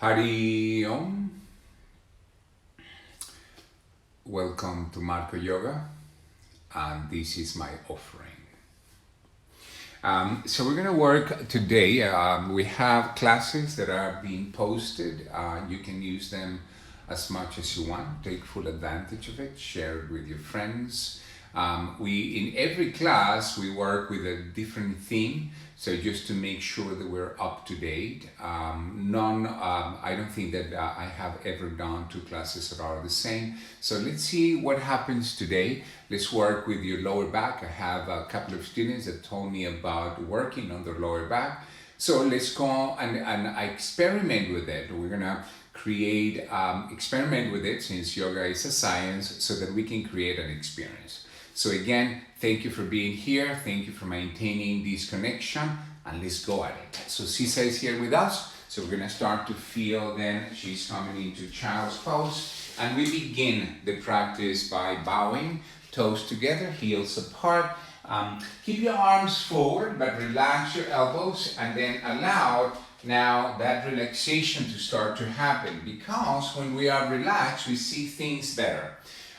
Hari Om. Welcome to Marco Yoga, and this is my offering. So we're going to work today. We have classes that are being posted. You can use them as much as you want. Take full advantage of it. Share it with your friends. In every class we work with a different theme. So just to make sure that we're up to date. I don't think that I have ever done two classes that are the same. So let's see what happens today. Let's work with your lower back. I have a couple of students that told me about working on their lower back. So let's go and experiment with it. We're gonna experiment with it, since yoga is a science, so that we can create an experience. So again, thank you for being here. Thank you for maintaining this connection, and let's go at it. So Sisa is here with us. So we're gonna start to feel then she's coming into child's pose, and we begin the practice by bowing, toes together, heels apart. Keep your arms forward, but relax your elbows, and then allow now that relaxation to start to happen, because when we are relaxed, we see things better.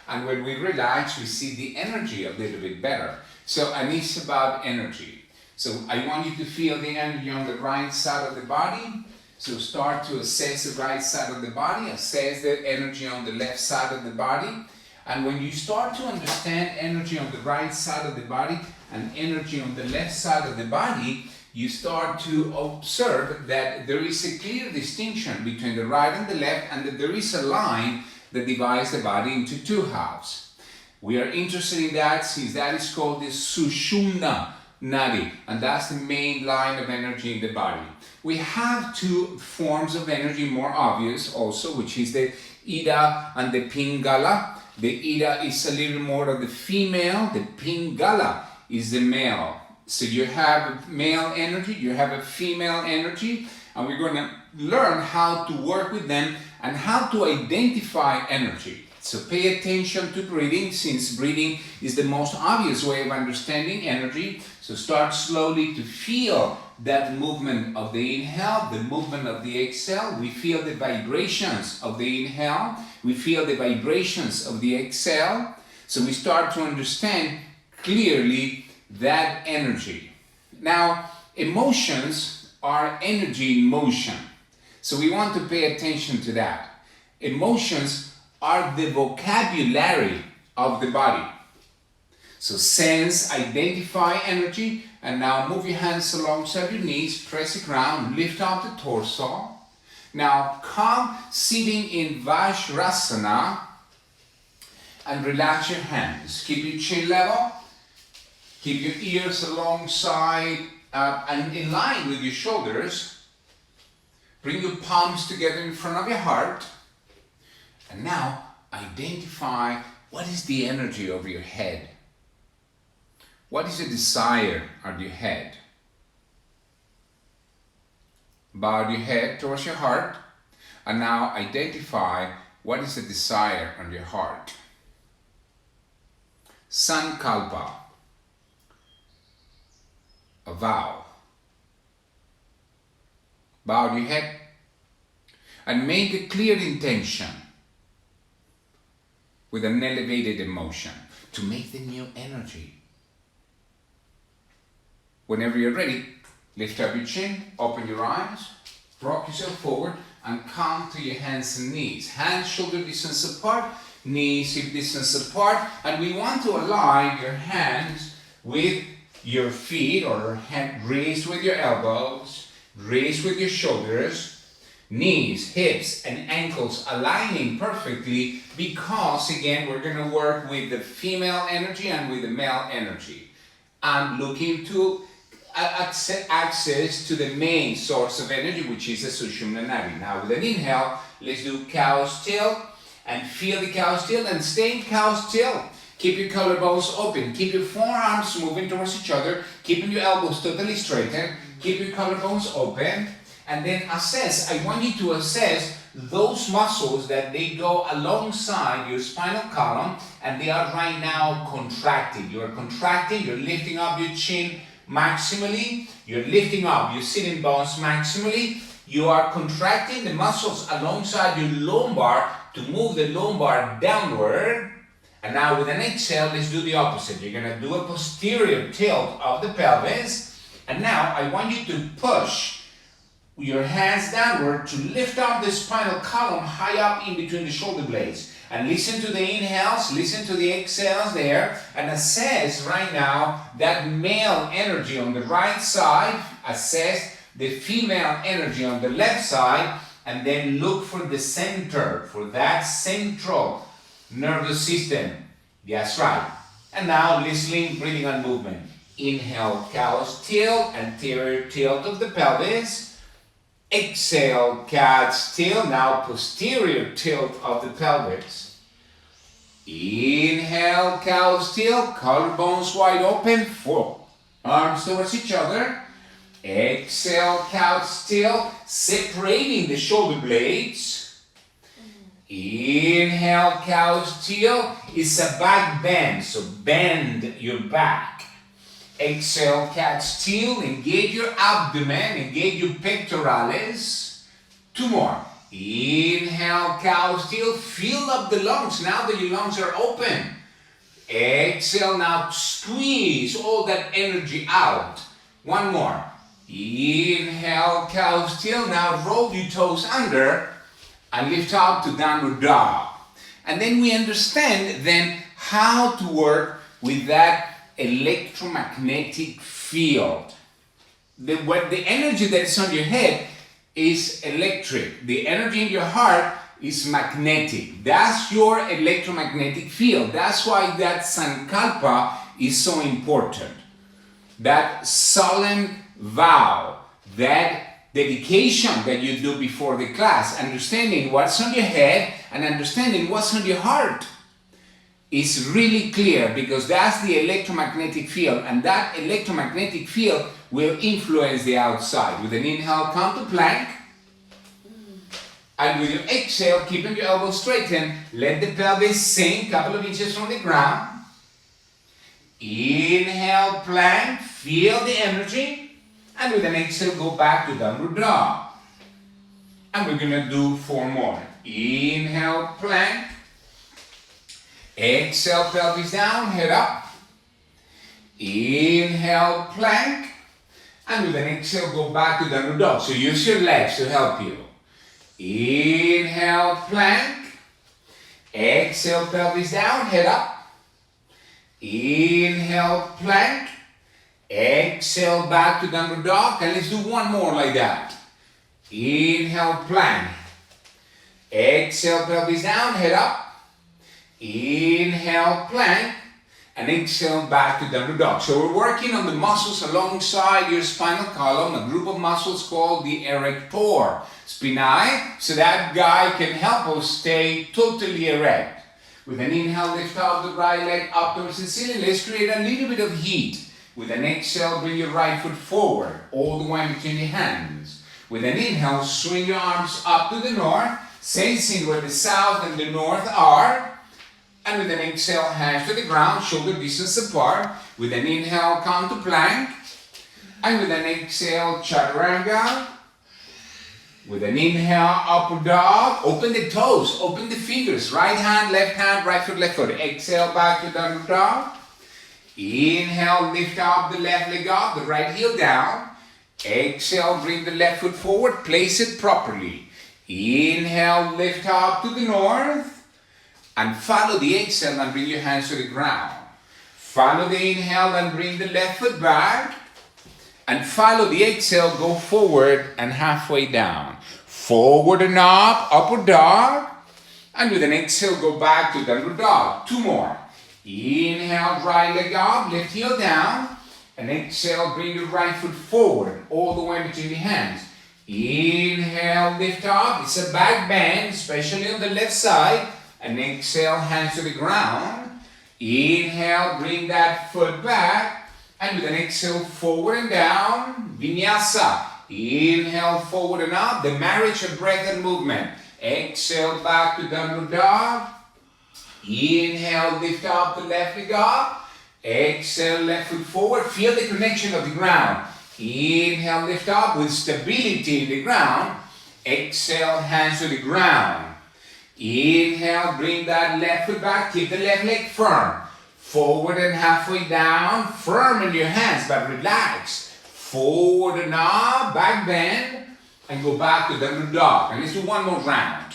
And when we relax, we see the energy a little bit better. And it's about energy. So I want you to feel the energy on the right side of the body. So start to assess the right side of the body, assess the energy on the left side of the body. And when you start to understand energy on the right side of the body and energy on the left side of the body, you start to observe that there is a clear distinction between the right and the left, and that there is a line that divides the body into two halves. We are interested in that, since that is called the Sushumna Nadi, and that's the main line of energy in the body. We have two forms of energy more obvious also, which is the Ida and the Pingala. The Ida is a little more of the female, the Pingala is the male. So you have male energy, you have a female energy, and we're going to learn how to work with them and how to identify energy. So pay attention to breathing, since breathing is the most obvious way of understanding energy. So start slowly to feel that movement of the inhale, the movement of the exhale. We feel the vibrations of the inhale, we feel the vibrations of the exhale. So we start to understand clearly that energy. Now, emotions are energy in motion. So we want to pay attention to that. Emotions are the vocabulary of the body. So sense, identify energy, and now move your hands alongside your knees, press the ground, lift up the torso. Now come sitting in Vajrasana and relax your hands. Keep your chin level, keep your ears alongside and in line with your shoulders. Bring your palms together in front of your heart. And now identify what is the energy of your head. What is the desire of your head? Bow your head towards your heart. And now identify what is the desire of your heart. Sankalpa, a vow. Bow your head and make a clear intention with an elevated emotion to make the new energy. Whenever you're ready, lift up your chin, open your eyes, rock yourself forward, and come to your hands and knees. Hands shoulder distance apart, knees hip distance apart, and we want to align your hands with your feet, or hand raised with your elbows, raised with your shoulders, knees, hips, and ankles aligning perfectly, because again we're going to work with the female energy and with the male energy. I'm looking to access to the main source of energy, which is the Sushumna Nadi. Now with an inhale, let's do cow's tail, and feel the cow's tail, and stay in cow's tail. Keep your collarbones open, keep your forearms moving towards each other, keeping your elbows totally straightened, keep your collarbones open, and then assess. I want you to assess those muscles that they go alongside your spinal column, and they are right now contracting. You are contracting, you're lifting up your chin maximally, you're lifting up your sitting bones maximally, you are contracting the muscles alongside your lumbar to move the lumbar downward. And now with an exhale, let's do the opposite. You're going to do a posterior tilt of the pelvis. And now I want you to push your hands downward to lift up the spinal column high up in between the shoulder blades. And listen to the inhales, listen to the exhales there, and assess right now that male energy on the right side, assess the female energy on the left side, and then look for the center, for that central nervous system. That's right. And now listening, breathing and movement. Inhale, cow's tilt, anterior tilt of the pelvis. Exhale, cat's tilt, now posterior tilt of the pelvis. Inhale, cow's tilt, collarbones wide open, arms towards each other. Exhale, cow's tilt, separating the shoulder blades. Inhale, cow's tilt is a back bend, so bend your back. Exhale, cat's tilt, engage your abdomen, engage your pectoralis. 2 more. Inhale, cow's tilt, fill up the lungs now that your lungs are open. Exhale, now squeeze all that energy out. 1 more. Inhale, cow's tilt, now roll your toes under and lift up to downward dog. And then we understand then how to work with that electromagnetic field. The energy that is on your head is electric. The energy in your heart is magnetic. That's your electromagnetic field. That's why that sankalpa is so important. That solemn vow, that dedication that you do before the class, understanding what's on your head and understanding what's on your heart, is really clear, because that's the electromagnetic field, and that electromagnetic field will influence the outside. With an inhale, come to plank, and with your exhale, keeping your elbows straightened, let the pelvis sink a couple of inches from the ground. Inhale, plank, feel the energy, and with an exhale, go back to downward dog. And we're gonna do 4 more. Inhale, plank. Exhale, pelvis down, head up. Inhale, plank. And with an exhale, go back to downward dog. So use your legs to help you. Inhale, plank. Exhale, pelvis down, head up. Inhale, plank. Exhale, back to downward dog. And let's do 1 more like that. Inhale, plank. Exhale, pelvis down, head up. Inhale, plank, and exhale back to downward dog. So we're working on the muscles alongside your spinal column, a group of muscles called the erector spinae, so that guy can help us stay totally erect. With an inhale, lift up the right leg up towards the ceiling. Let's create a little bit of heat. With an exhale, bring your right foot forward, all the way between your hands. With an inhale, swing your arms up to the north, sensing where the south and the north are. And with an exhale, hands to the ground, shoulder distance apart. With an inhale, come to plank. And with an exhale, chaturanga. With an inhale, upward dog. Open the toes, open the fingers. Right hand, right foot, left foot. Exhale, back to downward dog. Inhale, lift up the left leg up, the right heel down. Exhale, bring the left foot forward, place it properly. Inhale, lift up to the north. And follow the exhale and bring your hands to the ground. Follow the inhale and bring the left foot back. And follow the exhale, go forward and halfway down. Forward and up, upward dog. And with an exhale, go back to downward dog. 2 more. Inhale, right leg up, left heel down. And exhale, bring your right foot forward, all the way between your hands. Inhale, lift up. It's a back bend, especially on the left side. And exhale, hands to the ground. Inhale, bring that foot back. And with an exhale, forward and down. Vinyasa. Inhale, forward and up. The marriage of breath and movement. Exhale, back to downward dog. Inhale, lift up the left leg up. Exhale, left foot forward. Feel the connection of the ground. Inhale, lift up with stability in the ground. Exhale, hands to the ground. Inhale, bring that left foot back, keep the left leg firm. Forward and halfway down, firm in your hands, but relax. Forward and up, back bend, and go back to downward dog. And let's do one more round.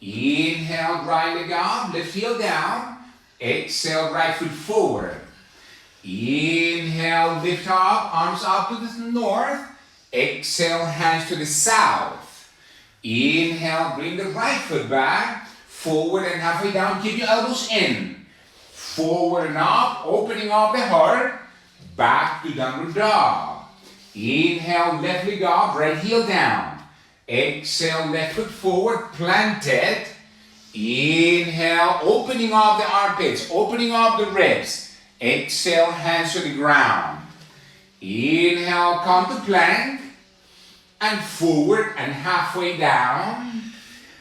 Inhale, right leg up, left heel down. Exhale, right foot forward. Inhale, lift up, arms up to the north. Exhale, hands to the south. Inhale, bring the right foot back, forward and halfway down, keep your elbows in. Forward and up, opening up the heart, back to downward dog. Inhale, left leg up, right heel down. Exhale, left foot forward, planted. Inhale, opening up the armpits, opening up the ribs. Exhale, hands to the ground. Inhale, come to plank. And forward and halfway down.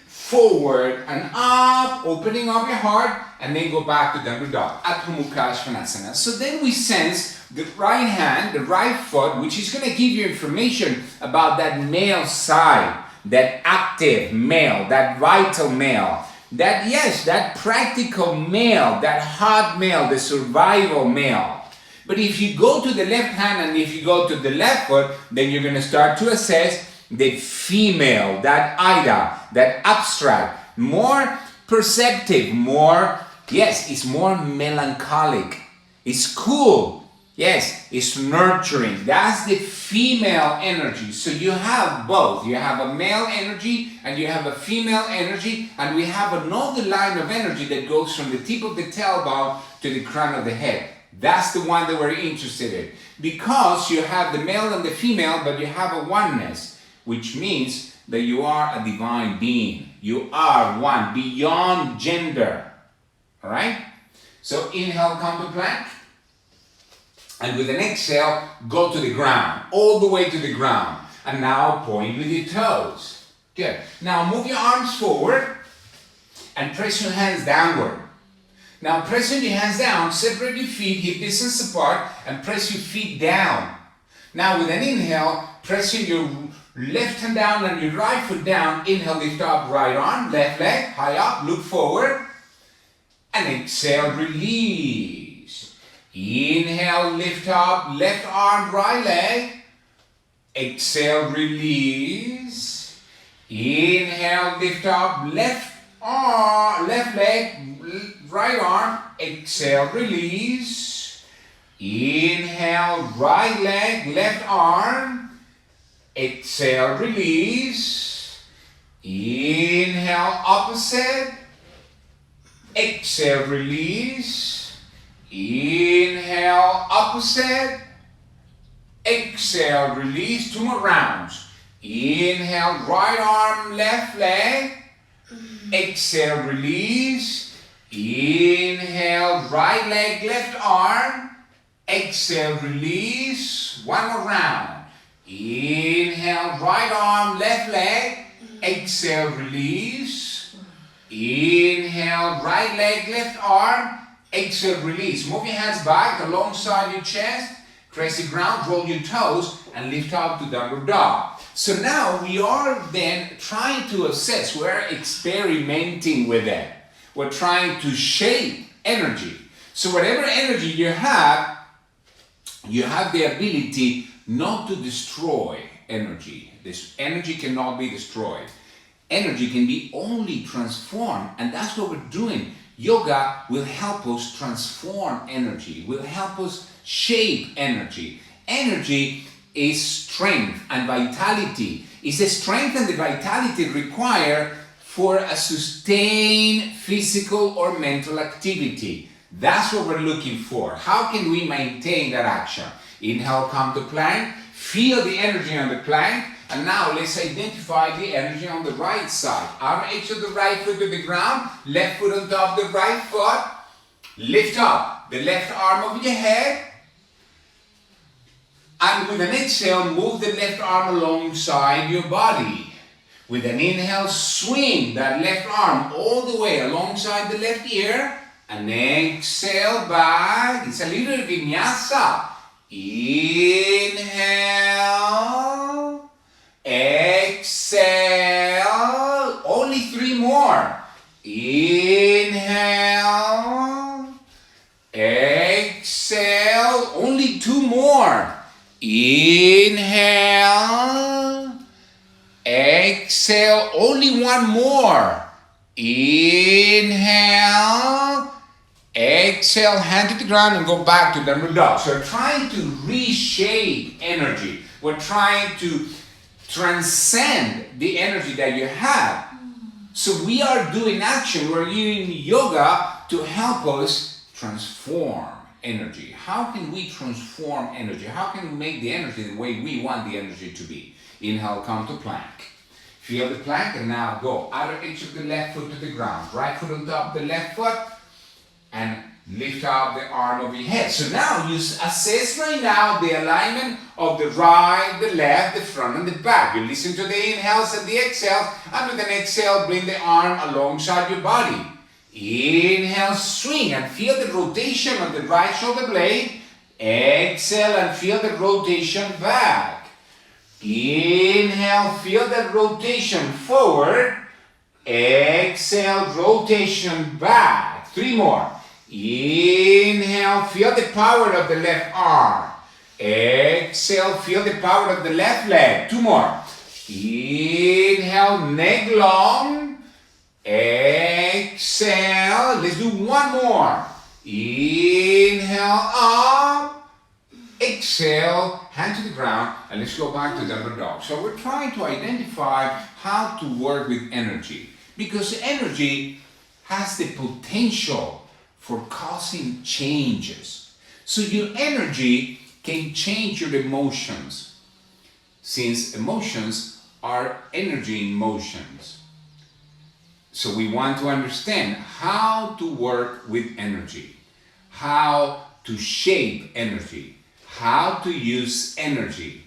Forward and up, opening up your heart. And then go back to downward dog, Adho Mukha Svanasana. So then we sense the right hand, the right foot, which is going to give you information about that male side, that active male, that vital male, that yes, that practical male, that hot male, the survival male. But if you go to the left hand and if you go to the left foot, then you're going to start to assess the female, that Ida, that abstract, more perceptive, more, yes, it's more melancholic, it's cool. Yes, it's nurturing. That's the female energy. So you have both. You have a male energy and you have a female energy, and we have another line of energy that goes from the tip of the tailbone to the crown of the head. That's the one that we're interested in. Because you have the male and the female, but you have a oneness, which means that you are a divine being. You are one, beyond gender. All right? So inhale, come to plank. And with an exhale, go to the ground, all the way to the ground. And now point with your toes. Good. Now move your arms forward and press your hands downward. Now pressing your hands down, separate your feet, hip distance apart, and press your feet down. Now with an inhale, pressing your left hand down and your right foot down. Inhale, lift up, right arm, left leg, high up, look forward. And exhale, release. Inhale, lift up, left arm, right leg. Exhale, release. Inhale, lift up, left arm, left leg, right arm. Exhale, release. Inhale, right leg, left arm. Exhale, release. Inhale, opposite. Exhale, release. Inhale, opposite. Exhale, release. 2 more rounds. Inhale, right arm, left leg. Exhale, release. Inhale, right leg, left arm. Exhale, release. 1 more round. Inhale, right arm, left leg. Exhale, release. Inhale, right leg, left arm. Exhale, release. Move your hands back alongside your chest. Press the ground, roll your toes, and lift up to downward dog. So now we are then trying to assess, we're experimenting with it. We're trying to shape energy. So whatever energy you have the ability not to destroy energy. This energy cannot be destroyed. Energy can be only transformed, and that's what we're doing. Yoga will help us transform energy, will help us shape energy. Energy is strength and vitality. It's the strength and the vitality required for a sustained physical or mental activity. That's what we're looking for. How can we maintain that action? Inhale, come to plank. Feel the energy on the plank. And now let's identify the energy on the right side. Arm edge of the right foot to the ground. Left foot on top of the right foot. Lift up the left arm over your head. And with an exhale, move the left arm alongside your body. With an inhale, swing that left arm all the way alongside the left ear. And exhale back. It's a little vinyasa. Inhale. Exhale. Only 3 more. Inhale. Exhale. Only 2 more. Inhale. Exhale. Only 1 more. Inhale. Exhale, hand to the ground and go back to downward dog. So we're trying to reshape energy. We're trying to transcend the energy that you have. So we are doing action. We're using yoga to help us transform energy. How can we transform energy? How can we make the energy the way we want the energy to be? Inhale, come to plank. Feel the plank and now go outer edge of the left foot to the ground. Right foot on top of the left foot. And lift up the arm over your head. So now you assess right now the alignment of the right, the left, the front, and the back. You listen to the inhales and the exhales, and with an exhale, bring the arm alongside your body. Inhale, swing, and feel the rotation of the right shoulder blade. Exhale, and feel the rotation back. Inhale, feel the rotation forward. Exhale, rotation back. 3 more. Inhale, feel the power of the left arm. Exhale, feel the power of the left leg. 2 more. Inhale, neck long. Exhale, let's do 1 more. Inhale, up. Exhale, hand to the ground, and let's go back to downward dog. So we're trying to identify how to work with energy, because energy has the potential for causing changes. So your energy can change your emotions, since emotions are energy in motions. So we want to understand how to work with energy, how to shape energy, how to use energy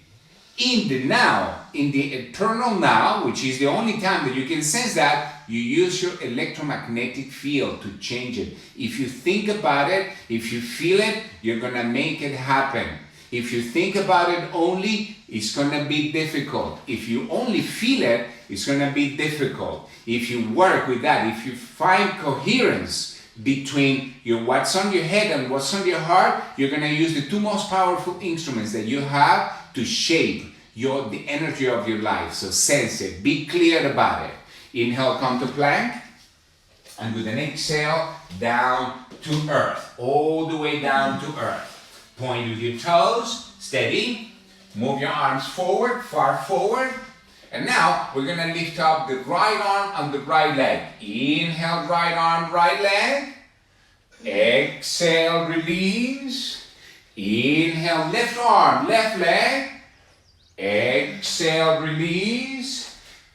in the now, in the eternal now, which is the only time that you can sense that. You use your electromagnetic field to change it. If you think about it, if you feel it, you're gonna make it happen. If you think about it only, it's gonna be difficult. If you only feel it, it's gonna be difficult. If you work with that, if you find coherence between what's on your head and what's on your heart, you're gonna use the 2 most powerful instruments that you have to shape the energy of your life. So sense it, be clear about it. Inhale, come to plank, and with an exhale, down to earth, all the way down to earth. Point with your toes, steady, move your arms forward, far forward, and now we're gonna lift up the right arm and the right leg. Inhale, right arm, right leg. Exhale, release. Inhale, left arm, left leg. Exhale, release.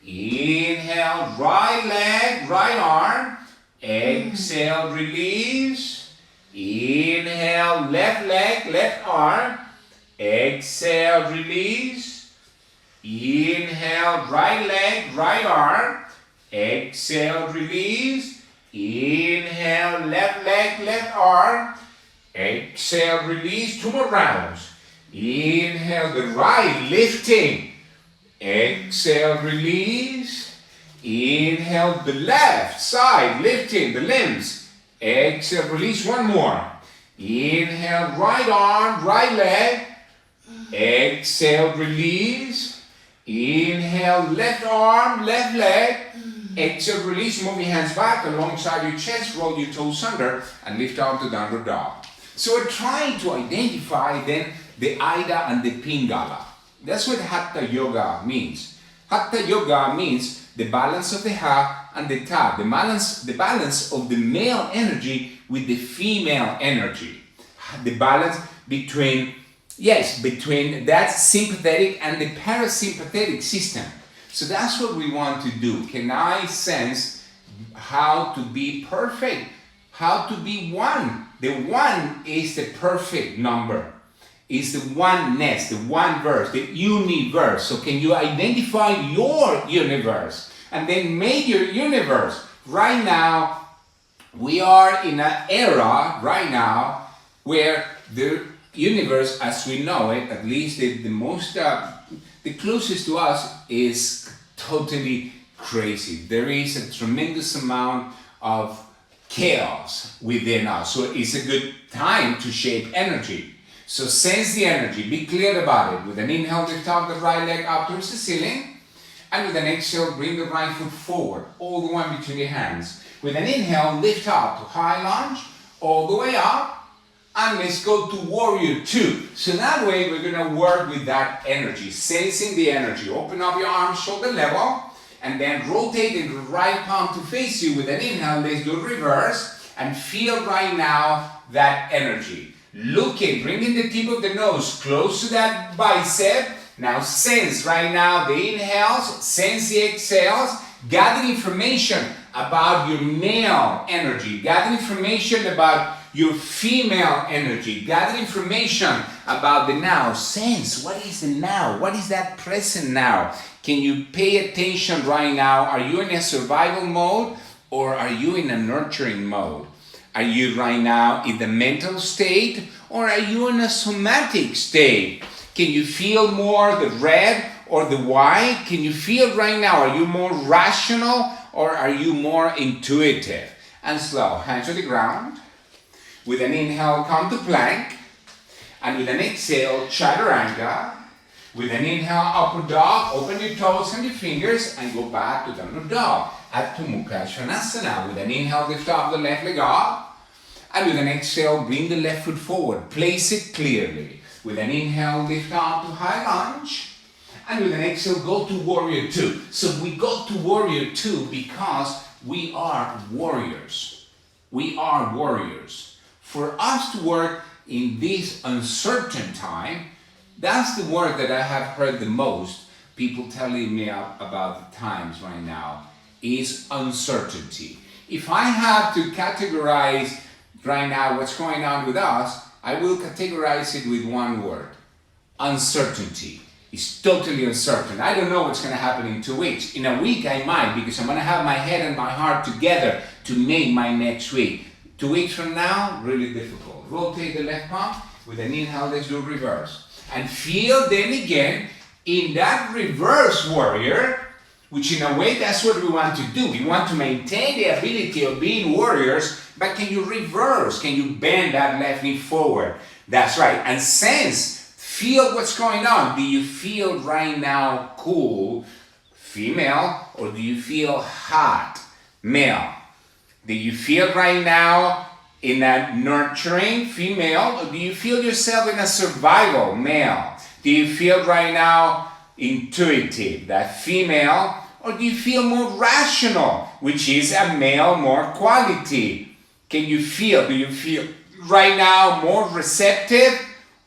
Inhale, right leg, right arm. Exhale, release. Inhale, left leg, left arm. Exhale, release. Inhale, right leg, right arm. Exhale, release. Inhale, left leg, left arm. Exhale, release. 2 more rounds. Inhale, the right, lifting. Exhale, release. Inhale, the left side, lifting the limbs. Exhale, release. 1 more. Inhale, right arm, right leg. Exhale, release. Inhale, left arm, left leg. Exhale, release. Move your hands back alongside your chest. Roll your toes under and lift up to downward dog. So we're trying to identify then the Ida and the Pingala. That's what Hatha Yoga means. Hatha Yoga means the balance of the Ha and the Ta, the balance of the male energy with the female energy. The balance between that sympathetic and the parasympathetic system. So that's what we want to do. Can I sense how to be perfect? How to be one? The one is the perfect number. Is the oneness, the one verse, the universe. So can you identify your universe and then make your universe? Right now, we are in an era right now where universe as we know it, at least the closest to us, is totally crazy. There is a tremendous amount of chaos within us. So it's a good time to shape energy. So sense the energy, be clear about it. With an inhale, lift up the right leg up towards the ceiling. And with an exhale, bring the right foot forward, all the way between your hands. With an inhale, lift up to high lunge, all the way up. And let's go to warrior two. So that way we're going to work with that energy, sensing the energy. Open up your arms, shoulder level, and then rotate the right palm to face you. With an inhale, let's do reverse and feel right now that energy. Looking, bringing the tip of the nose close to that bicep. Now sense right now the inhales, sense the exhales. Gather information about your male energy. Gather information about your female energy. Gather information about the now. Sense, what is the now? What is that present now? Can you pay attention right now? Are you in a survival mode or are you in a nurturing mode? Are you right now in the mental state or are you in a somatic state? Can you feel more the red or the white? Can you feel right now? Are you more rational or are you more intuitive? And slow, hands to the ground. With an inhale, come to plank. And with an exhale, chaturanga. With an inhale, upward dog. Open your toes and your fingers and go back to downward dog. Adho Mukha Svanasana. With an inhale, lift up the left leg up. And with an exhale, bring the left foot forward. Place it clearly. With an inhale, lift up to high lunge. And with an exhale, go to warrior two. So we go to warrior two because we are warriors. We are warriors. For us to work in this uncertain time, that's the word that I have heard the most, people telling me about the times right now, is uncertainty. If I have to categorize right now what's going on with us, I will categorize it with one word: uncertainty. It's totally uncertain. I don't know what's going to happen in 2 weeks. In a week I might, because I'm going to have my head and my heart together to make my next week. 2 weeks from now, really difficult. Rotate the left palm. With an inhale, let's do reverse. And feel then again in that reverse warrior, which in a way that's what we want to do. We want to maintain the ability of being warriors, but can you reverse? Can you bend that left knee forward? That's right. And sense, feel what's going on. Do you feel right now cool, female, or do you feel hot, male? Do you feel right now in a nurturing female, or do you feel yourself in a survival male? Do you feel right now intuitive, that female, or do you feel more rational, which is a male, more quality? Can you feel, do you feel right now more receptive,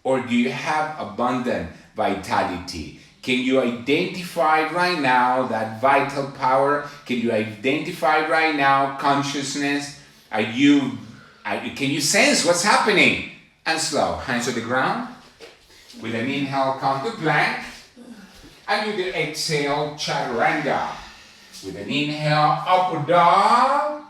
or do you have abundant vitality? Can you identify right now that vital power? Can you identify right now consciousness? Can you sense what's happening? And slow, hands to the ground. With an inhale, come to plank. And with the exhale, chaturanga. With an inhale, upward dog.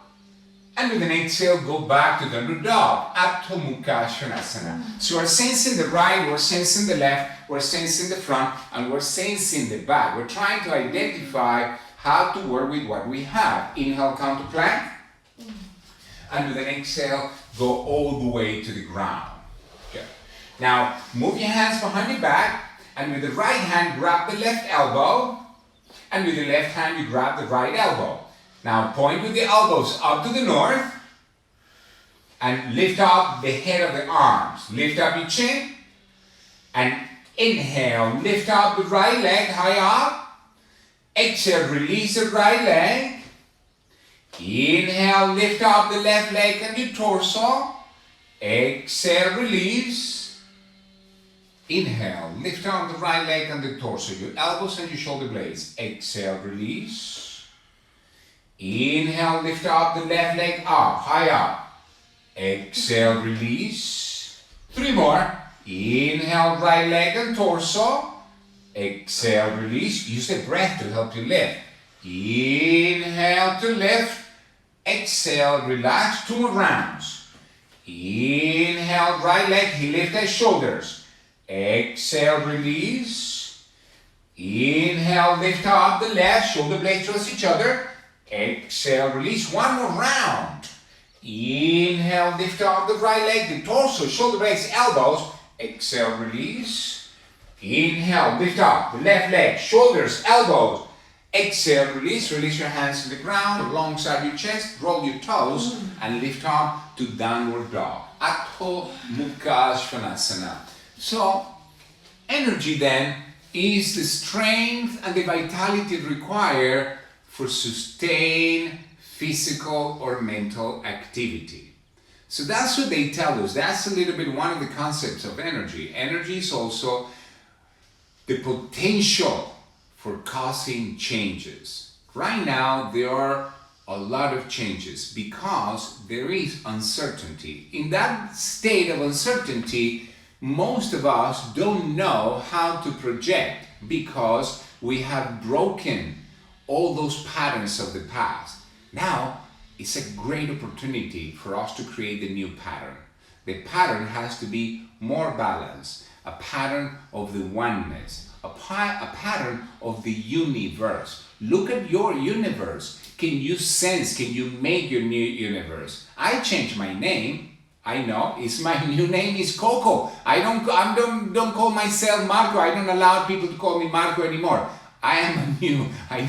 And with an exhale, go back to downward dog. Adho Mukha Svanasana. So we're sensing the right, we're sensing the left, we're sensing the front, and we're sensing the back. We're trying to identify how to work with what we have. Inhale, come to plank. And with an exhale, go all the way to the ground. Okay. Now, move your hands behind your back, and with the right hand, grab the left elbow, and with the left hand, you grab the right elbow. Now point with the elbows up to the north and lift up the head of the arms. Lift up your chin and inhale, lift up the right leg high up. Exhale, release the right leg. Inhale, lift up the left leg and your torso. Exhale, release. Inhale, lift up the right leg and the torso, your elbows and your shoulder blades. Exhale, release. Inhale, lift up the left leg up, high up. Exhale, release. 3 more. Inhale, right leg and torso. Exhale, release. Use the breath to help you lift. Inhale to lift. Exhale, relax. 2 more rounds. Inhale, right leg, lift the shoulders. Exhale, release. Inhale, lift up the left, shoulder blades towards each other. Exhale, release. One more round. Inhale, lift up the right leg, the torso, shoulder blades, elbows. Exhale, release. Inhale, lift up the left leg, shoulders, elbows. Exhale, release. Release your hands to the ground, alongside your chest. Roll your toes and lift up to downward dog. Adho Mukha Svanasana. So, energy then is the strength and the vitality required for sustained physical or mental activity. So that's what they tell us. That's a little bit one of the concepts of energy. Energy is also the potential for causing changes. Right now, there are a lot of changes because there is uncertainty. In that state of uncertainty, most of us don't know how to project because we have broken all those patterns of the past. Now, it's a great opportunity for us to create a new pattern. The pattern has to be more balanced, a pattern of the oneness, a pattern of the universe. Look at your universe. Can you sense, can you make your new universe? I changed my name. I know, my new name is Coco. I don't call myself Marco. I don't allow people to call me Marco anymore. I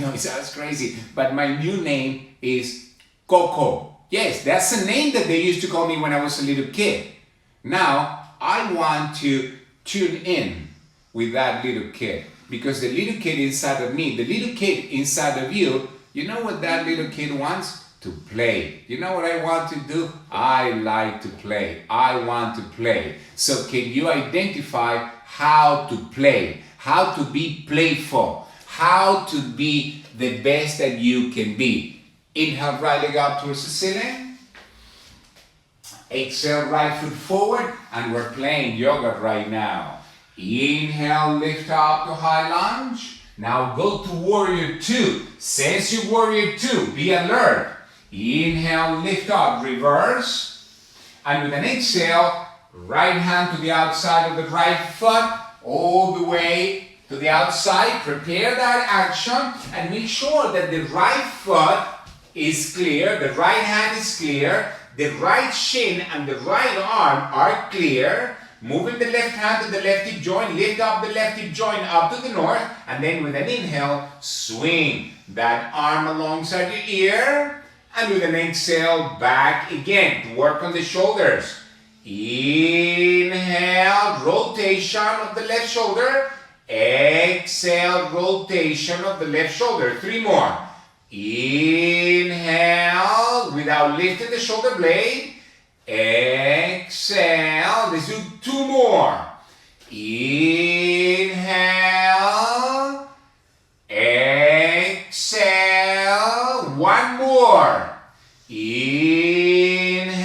know it sounds crazy, but my new name is Coco. Yes, that's the name that they used to call me when I was a little kid. Now, I want to tune in with that little kid, because the little kid inside of me, the little kid inside of you, you know what that little kid wants? To play. You know what I want to do? I like to play. I want to play. So can you identify how to play? How to be playful? How to be the best that you can be? Inhale, right leg up towards the ceiling. Exhale, right foot forward, and we're playing yoga right now. Inhale, lift up to high lunge. Now go to warrior two. Sense your warrior two. Be alert. Inhale, lift up, reverse. And with an exhale, right hand to the outside of the right foot, all the way to the outside. Prepare that action and make sure that the right foot is clear, the right hand is clear, the right shin and the right arm are clear. Moving the left hand to the left hip joint, lift up the left hip joint up to the north, and then with an inhale, swing that arm alongside your ear, and with an exhale, back again to work on the shoulders. Inhale, rotation of the left shoulder. Exhale, rotation of the left shoulder. 3 more. Inhale, without lifting the shoulder blade. Exhale, let's do 2 more. Inhale, exhale, 1 more. Inhale,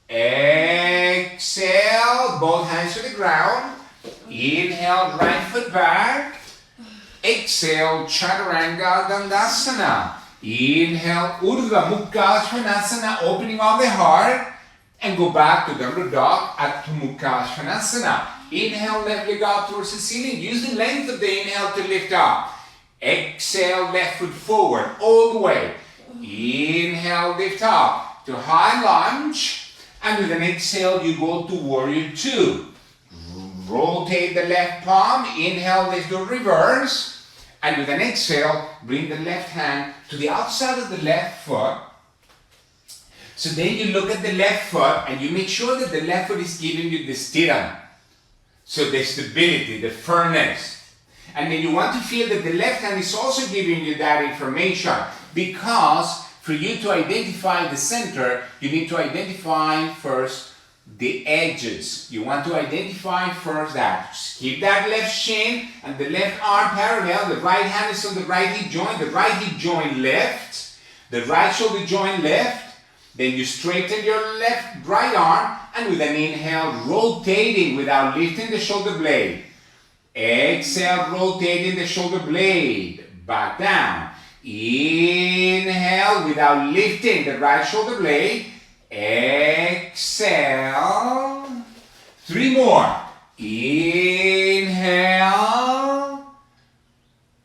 exhale, both hands to the ground. Inhale, right foot back. Exhale, Chaturanga Dandasana. Inhale, Urdhva Mukha Svanasana, opening of the heart. And go back to downward dog at Mukha Svanasana. Inhale, left leg up towards the ceiling. Use the length of the inhale to lift up. Exhale, left foot forward, all the way. Inhale, lift up to high lunge. And with an exhale, you go to warrior two. Rotate the left palm. Inhale, let's do reverse. And with an exhale, bring the left hand to the outside of the left foot. So then you look at the left foot and you make sure that the left foot is giving you the stira. So the stability, the firmness. And then you want to feel that the left hand is also giving you that information, because for you to identify the center, you need to identify first the edges. You want to identify first that. Just keep that left shin and the left arm parallel. The right hand is on the right hip joint. The right hip joint left. The right shoulder joint left. Then you straighten your right arm, and with an inhale, rotating without lifting the shoulder blade. Exhale, rotating the shoulder blade. Back down. Inhale without lifting the right shoulder blade. exhale. 3 more. Inhale,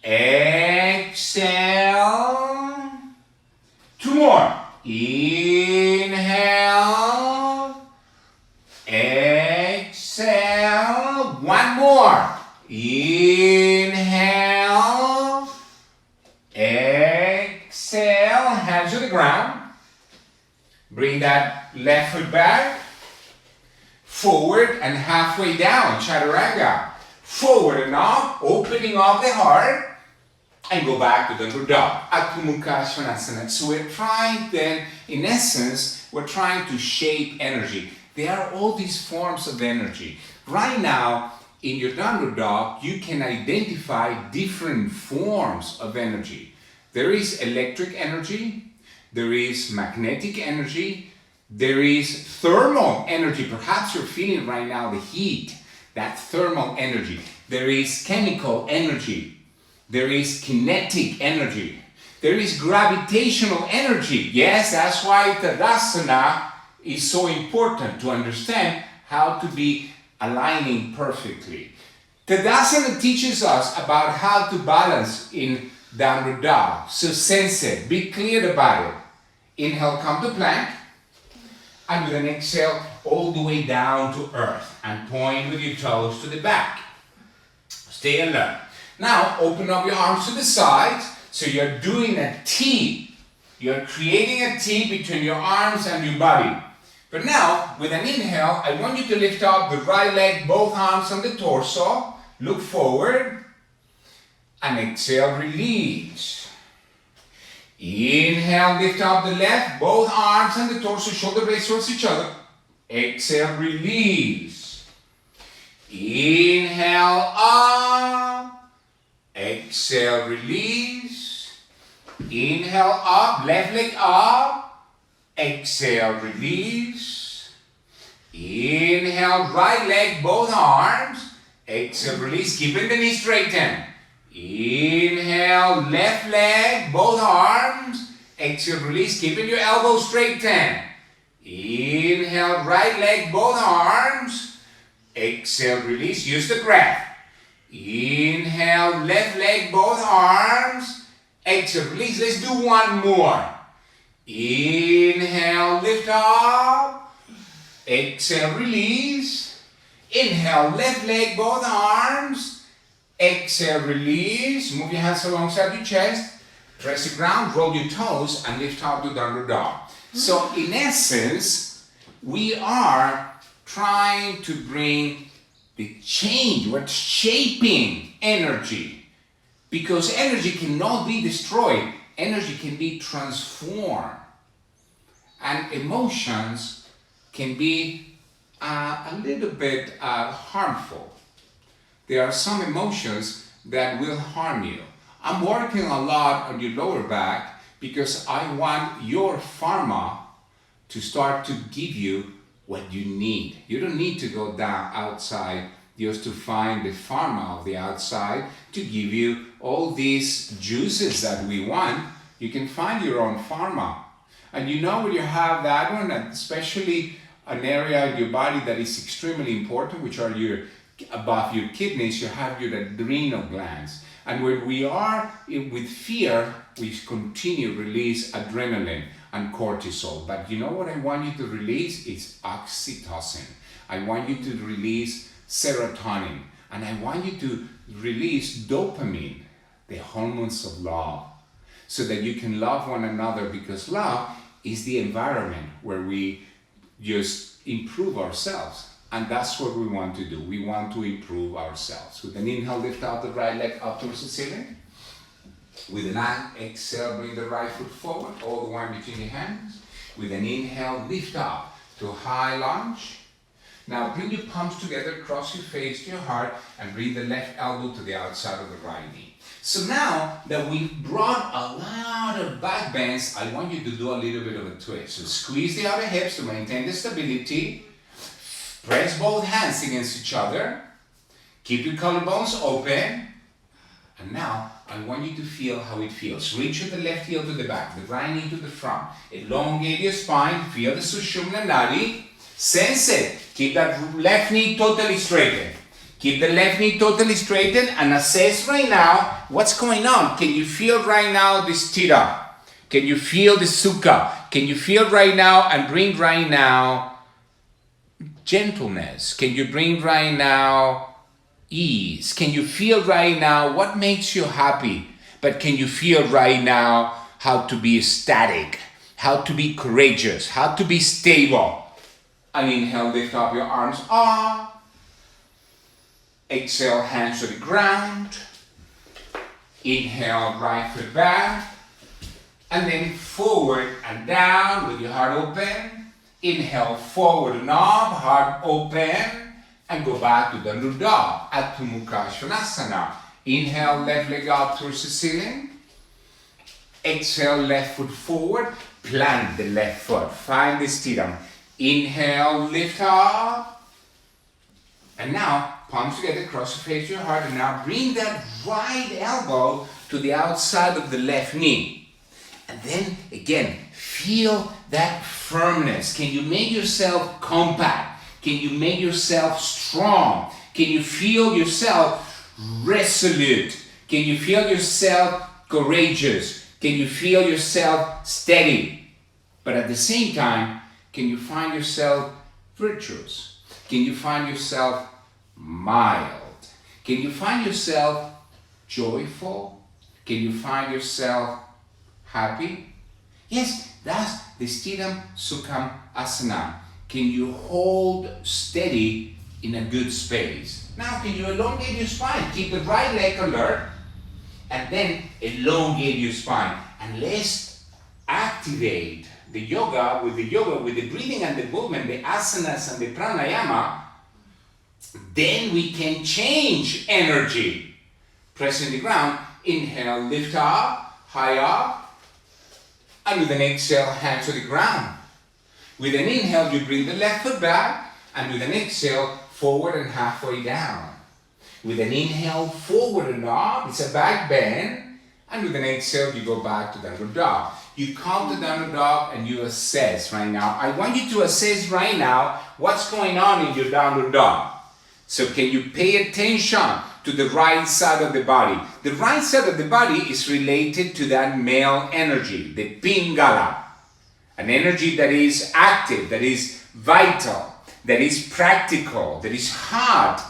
exhale. 2 more. Inhale, exhale. 1 more. Inhale, exhale. Hands to the ground. Bring that left foot back. Forward and halfway down, chaturanga. Forward and up, opening up the heart. And go back to the dog, Adho Mukha Svanasana. So we're trying then, in essence, we're trying to shape energy. There are all these forms of energy. Right now, in your downward dog, you can identify different forms of energy. There is electric energy, there is magnetic energy, there is thermal energy. Perhaps you're feeling right now the heat, that thermal energy. There is chemical energy. There is kinetic energy. There is gravitational energy. Yes, that's why Tadasana is so important to understand how to be aligning perfectly. Tadasana teaches us about how to balance in downward dog. So sense it, be clear about it. Inhale, come to plank. And with an exhale, all the way down to earth. And point with your toes to the back. Stay alert. Now, open up your arms to the sides. So you're doing a T. You're creating a T between your arms and your body. But now, with an inhale, I want you to lift up the right leg, both arms on the torso. Look forward. And exhale, release. Inhale, lift up the left, both arms and the torso, shoulder blades towards each other. Exhale, release. Inhale, up. Exhale, release. Inhale, up, left leg up. Exhale, release. Inhale, right leg, both arms. Exhale, release, keeping the knee straightened. Inhale, left leg, both arms. Exhale, release, keeping your elbows straightened. Inhale, right leg, both arms. Exhale, release, use the breath. Inhale, left leg, both arms. Exhale, release. Let's do one more. Inhale, lift up. Exhale, release. Inhale, left leg, both arms. Exhale, release. Move your hands alongside your chest. Press the ground, roll your toes, and lift up to downward dog. So, in essence, we are trying to bring the change. We're shaping energy. Because energy cannot be destroyed. Energy can be transformed. And emotions can be a little bit harmful. There are some emotions that will harm you. I'm working a lot on your lower back because I want your pharma to start to give you what you need. You don't need to go down outside just to find the pharma of the outside to give you all these juices that we want. You can find your own pharma. And you know when you have that one, especially an area in your body that is extremely important, which are above your kidneys, you have your adrenal glands. And when we are with fear, we continue to release adrenaline and cortisol. But you know what I want you to release? It's oxytocin. I want you to release serotonin. And I want you to release dopamine, the hormones of love, so that you can love one another, because love is the environment where we just improve ourselves. And that's what we want to do. We want to improve ourselves. With an inhale, lift out the right leg up towards the ceiling. With an exhale, bring the right foot forward, all the way between your hands. With an inhale, lift up to a high lunge. Now bring your palms together, cross your face to your heart, and bring the left elbow to the outside of the right knee. So now that we've brought a lot of back bends, I want you to do a little bit of a twist. So squeeze the outer hips to maintain the stability. Press both hands against each other. Keep your collarbones open. And now I want you to feel how it feels. Reach with the left heel to the back, the right knee to the front. Elongate your spine, feel the Sushumna Nadi. Sense it. Keep that left knee totally straightened. Keep the left knee totally straightened and assess right now what's going on. Can you feel right now this Tira? Can you feel the Sukha? Can you feel right now and bring right now gentleness? Can you bring right now ease? Can you feel right now what makes you happy? But can you feel right now how to be static, how to be courageous, how to be stable? And inhale, lift up your arms up. Exhale, hands to the ground. Inhale, right foot back. And then forward and down with your heart open. Inhale, forward and up, heart open. And go back to the Dandu Dog, Adho Mukha Svanasana. Inhale, left leg up towards the ceiling. Exhale, left foot forward. Plant the left foot. Find the sthiram. Inhale, lift up. And now, palms together, cross the face to your heart. And now bring that right elbow to the outside of the left knee. And then, again, feel that firmness. Can you make yourself compact? Can you make yourself strong? Can you feel yourself resolute? Can you feel yourself courageous? Can you feel yourself steady? But at the same time, can you find yourself virtuous? Can you find yourself mild? Can you find yourself joyful? Can you find yourself happy? Yes, that's the Sthiram Sukham Asana. Can you hold steady in a good space? Now, can you elongate your spine? Keep the right leg alert and then elongate your spine. And let's activate the yoga, with the breathing and the movement, the asanas and the pranayama. Then we can change energy. Pressing the ground, inhale, lift up, high up. And with an exhale, hands to the ground. With an inhale, you bring the left foot back, and with an exhale, forward and halfway down. With an inhale, forward and up, it's a back bend, and with an exhale, you go back to Dandu Dog. You come to Dandu Dog and you assess right now. I want you to assess right now what's going on in your Dandu Dog. So can you pay attention to the right side of the body? The right side of the body is related to that male energy, the Pingala. An energy that is active, that is vital, that is practical, that is hard.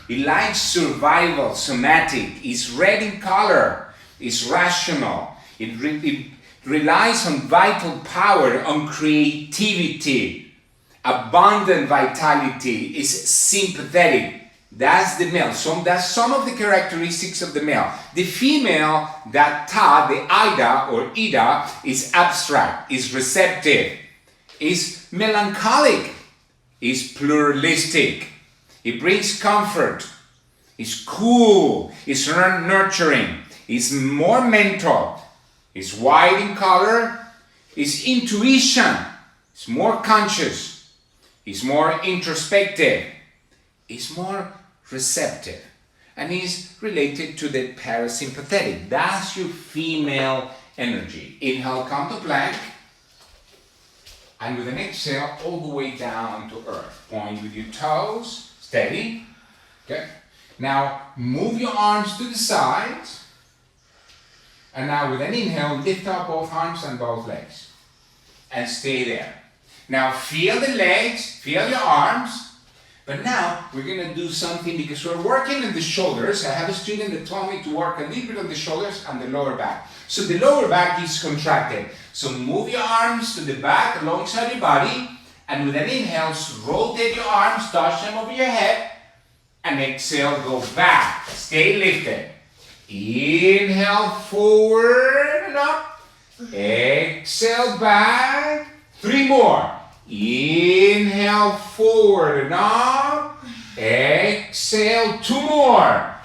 It likes survival, somatic, is red in color, is rational. It relies on vital power, on creativity, abundant vitality, is sympathetic. That's the male. So that's some of the characteristics of the male. The female, that ta, the ida or ida, is abstract, is receptive, is melancholic, is pluralistic. It brings comfort, is cool, is nurturing, is more mental, is white in color, is intuition, is more conscious, is more introspective, is more receptive, and is related to the parasympathetic. That's your female energy. Inhale, come to plank, and with an exhale, all the way down to earth. Point with your toes, steady. Okay. Now, move your arms to the sides, and now with an inhale, lift up both arms and both legs, and stay there. Now, feel the legs, feel your arms. But now we're going to do something because we're working on the shoulders. I have a student that told me to work a little bit on the shoulders and the lower back. So the lower back is contracted. So move your arms to the back alongside your body. And with an inhale, rotate your arms, touch them over your head. And exhale, go back. Stay lifted. Inhale, forward and up. Exhale, back. 3 more. Inhale, forward and up. Exhale, 2 more.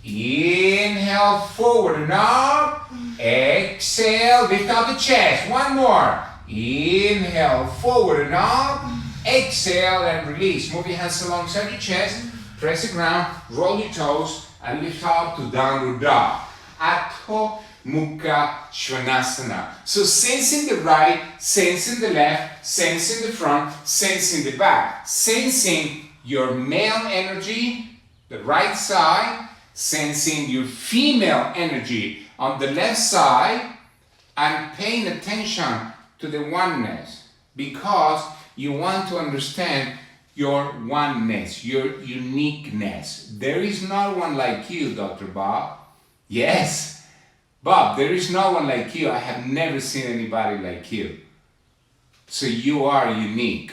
Inhale, forward and up. Exhale, lift up the chest. 1 more. Inhale, forward and up. Exhale and release. Move your hands alongside your chest. Press the ground, roll your toes, and lift up to Dandu Dog. Adho Mukha Svanasana. So sensing the right, sensing the left, sensing the front, sensing the back. Sensing your male energy, the right side, sensing your female energy on the left side, and paying attention to the oneness, because you want to understand your oneness, your uniqueness. There is no one like you, Dr. Bob. Yes, Bob, there is no one like you. I have never seen anybody like you. So you are unique.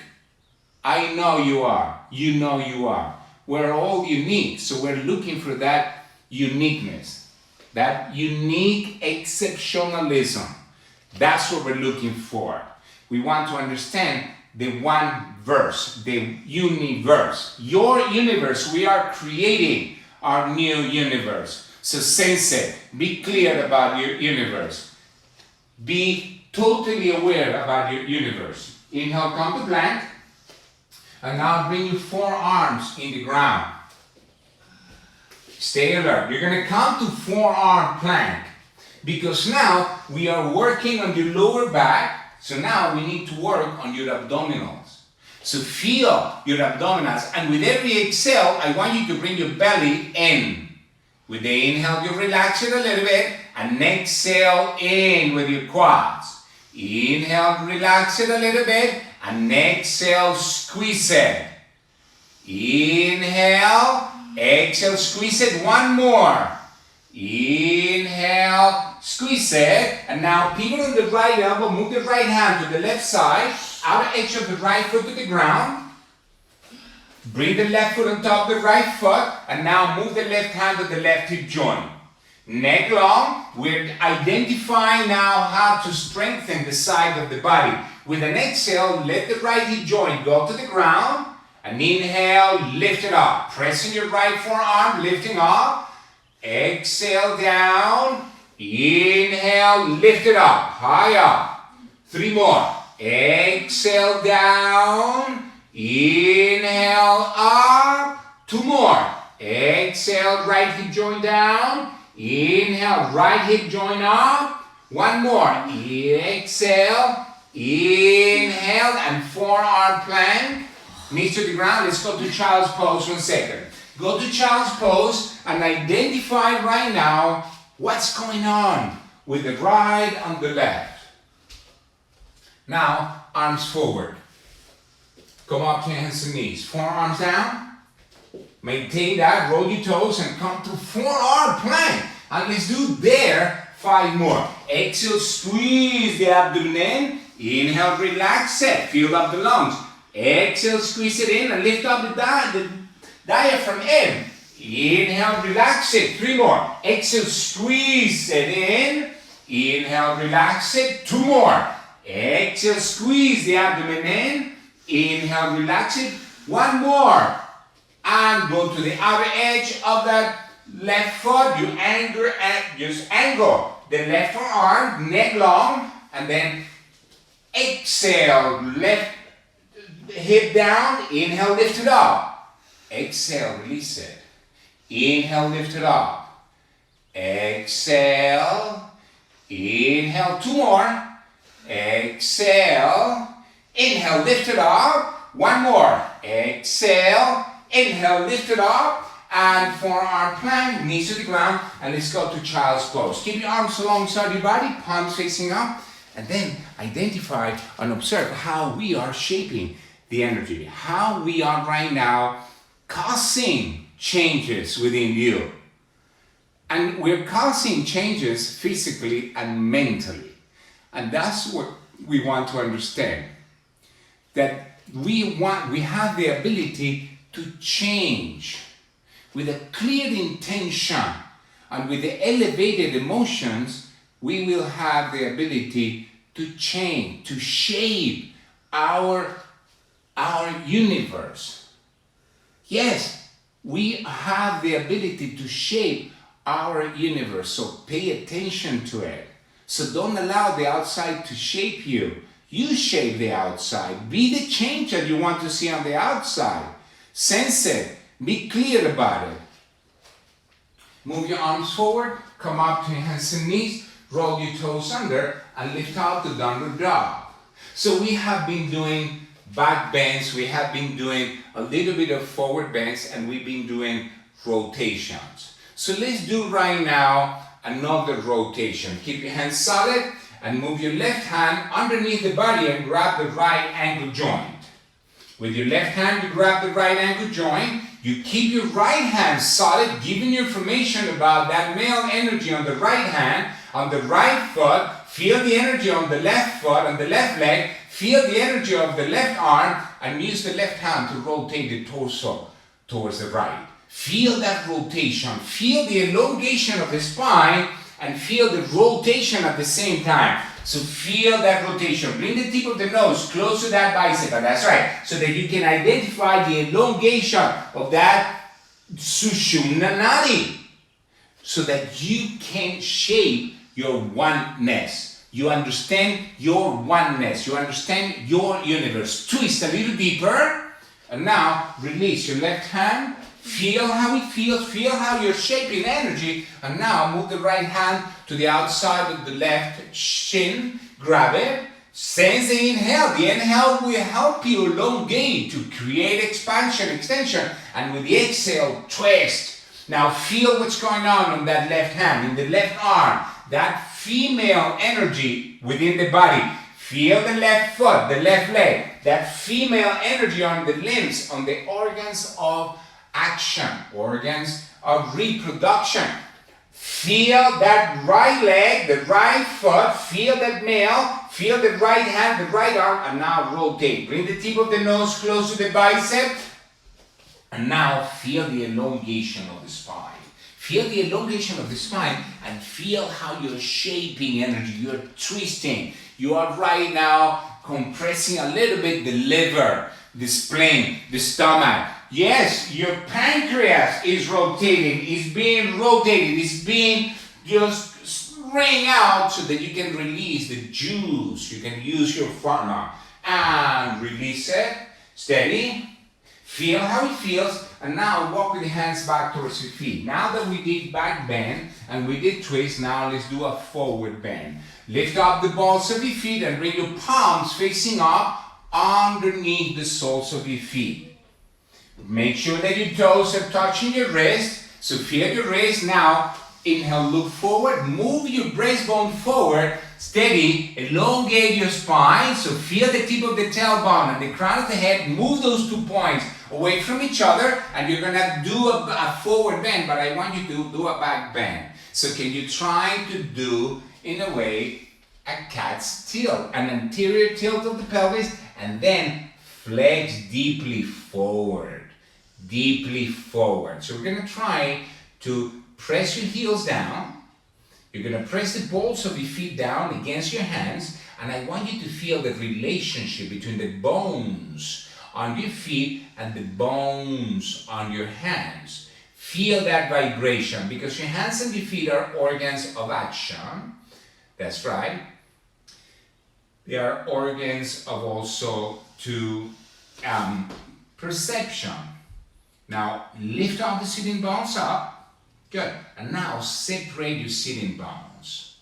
I know you are. You know you are. We're all unique, so we're looking for that uniqueness, that unique exceptionalism. That's what we're looking for. We want to understand the one verse, the universe. Your universe, we are creating our new universe. So sense it. Be clear about your universe. Be totally aware about your universe. Inhale, come to plank. And now bring your forearms in the ground. Stay alert. You're going to come to forearm plank, because now we are working on your lower back. So now we need to work on your abdominals. So feel your abdominals, and with every exhale, I want you to bring your belly in. With the inhale, you relax it a little bit, and exhale in with your quads. Inhale, relax it a little bit, and exhale, squeeze it. Inhale, exhale, squeeze it. One more. Inhale, squeeze it, and now pivot on the right elbow, move the right hand to the left side, outer edge of the right foot to the ground. Bring the left foot on top of the right foot, and now move the left hand to the left hip joint. Neck long, we're identifying now how to strengthen the side of the body. With an exhale, let the right hip joint go to the ground, and inhale, lift it up. Pressing your right forearm, lifting up. Exhale down, inhale, lift it up, high up. 3 more. Exhale down, inhale up. 2 more. Exhale, right hip joint down. Inhale, right hip joint up. 1 more. Exhale, inhale, and forearm plank. Knees to the ground. Let's go to child's pose 1 second. Go to child's pose and identify right now what's going on with the right and the left. Now, arms forward. Come up to hands and knees. Forearms down. Maintain that. Roll your toes and come to forearm plank. And let's do there 5 more. Exhale, squeeze the abdomen in. Inhale, relax it. Fill up the lungs. Exhale, squeeze it in and lift up the diaphragm in. Inhale, relax it. 3 more. Exhale, squeeze it in. Inhale, relax it. 2 more. Exhale, squeeze the abdomen in. Inhale, relax it. 1 more. And go to the outer edge of that left foot. You just angle the left forearm, neck long, and then exhale, left hip down. Inhale, lift it up. Exhale, release it. Inhale, lift it up. Exhale. Inhale, 2 more. Exhale. Inhale, lift it up. 1 more. Exhale. Inhale, lift it up. And forearm plank, knees to the ground. And let's go to child's pose. Keep your arms alongside your body, palms facing up. And then identify and observe how we are shaping the energy. How we are right now causing changes within you. And we're causing changes physically and mentally. And that's what we want to understand. That we have the ability to change with a clear intention and with the elevated emotions. We will have the ability to change, to shape our universe. Yes, we have the ability to shape our universe, so pay attention to it. So don't allow the outside to shape you. You shape the outside. Be the change that you want to see on the outside. Sense it. Be clear about it. Move your arms forward. come up to your hands and knees, roll your toes under, and lift out the downward dog. So we have been doing back bends, we have been doing a little bit of forward bends, and we've been doing rotations. So let's do right now another rotation. Keep your hands solid and move your left hand underneath the body and grab the right ankle joint. With your left hand, you grab the right ankle joint. You keep your right hand solid, giving you information about that male energy on the right hand, on the right foot. Feel the energy on the left foot, on the left leg. Feel the energy of the left arm, and use the left hand to rotate the torso towards the right. Feel that rotation. Feel the elongation of the spine, and feel the rotation at the same time. So feel that rotation. Bring the tip of the nose close to that bicep. That's right. So that you can identify the elongation of that Sushumna Nadi. So that you can shape your oneness. You understand your oneness. You understand your universe. Twist a little deeper. And now release your left hand. Feel how it feels. Feel how you're shaping energy. And now move the right hand to the outside of the left shin. Grab it. Sense the inhale. The inhale will help you elongate to create expansion, extension. And with the exhale, twist. Now feel what's going on that left hand, in the left arm. That female energy within the body. Feel the left foot, the left leg. That female energy on the limbs, on the organs of action, organs of reproduction. Feel that right leg, the right foot, feel that male, feel the right hand, the right arm, and now rotate. Bring the tip of the nose close to the bicep, and now feel the elongation of the spine. Feel the elongation of the spine and feel how you're shaping energy, you're twisting. You are right now compressing a little bit the liver, the spleen, the stomach. Yes, your pancreas is rotating, is being rotated, is being just spring out so that you can release the juice. You can use your funnel and release it. Steady. Feel how it feels. And now walk with the hands back towards your feet. Now that we did back bend and we did twist, now let's do a forward bend. Lift up the balls of your feet and bring your palms facing up underneath the soles of your feet. Make sure that your toes are touching your wrist. So feel your wrist now. Inhale, look forward. Move your breastbone forward. Steady. Elongate your spine. So feel the tip of the tailbone and the crown of the head. Move those 2 points away from each other. And you're going to do a forward bend. But I want you to do a back bend. So can you try to do, in a way, a cat's tilt. An anterior tilt of the pelvis. And then flex deeply forward. Deeply forward. So we're going to try to press your heels down. You're going to press the balls of your feet down against your hands, and I want you to feel the relationship between the bones on your feet and the bones on your hands. Feel that vibration, because your hands and your feet are organs of action. That's right. They are organs of also to perception. Now, lift up the sitting bones up. Good. And now separate your sitting bones.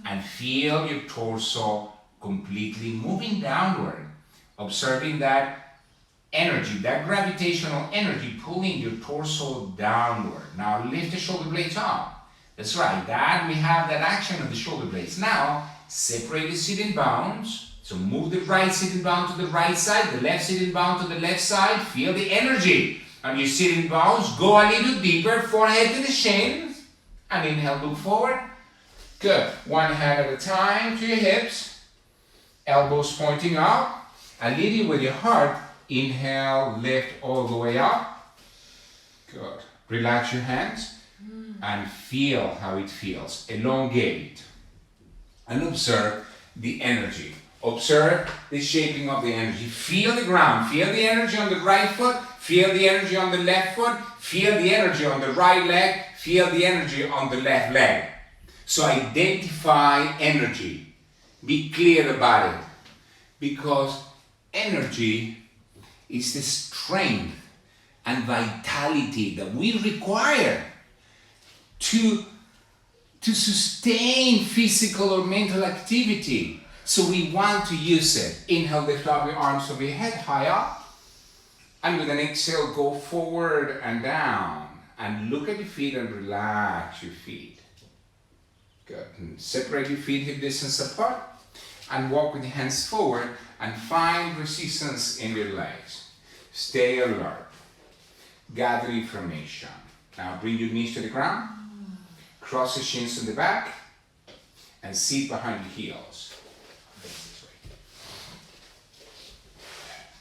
And feel your torso completely moving downward. Observing that energy, that gravitational energy pulling your torso downward. Now, lift the shoulder blades up. That's right. That we have that action of the shoulder blades. Now, separate the sitting bones. So move the right sitting bone to the right side, the left sitting bone to the left side. Feel the energy. And your sitting bones, go a little deeper, forehead to the shins, and inhale, look forward. Good. One hand at a time to your hips, elbows pointing up, and leading with your heart. Inhale, lift all the way up. Good. Relax your hands and feel how it feels. Elongate and observe the energy. Observe the shaping of the energy. Feel the ground. Feel the energy on the right foot. Feel the energy on the left foot. Feel the energy on the right leg. Feel the energy on the left leg. So identify energy. Be clear about it. Because energy is the strength and vitality that we require to to sustain physical or mental activity. So we want to use it. Inhale, lift up your arms over your head, high up. And with an exhale, go forward and down. And look at your feet and relax your feet. Good. And separate your feet hip distance apart. And walk with your hands forward and find resistance in your legs. Stay alert. Gather information. Now bring your knees to the ground. Cross your shins to the back. And seat behind your heels. Face this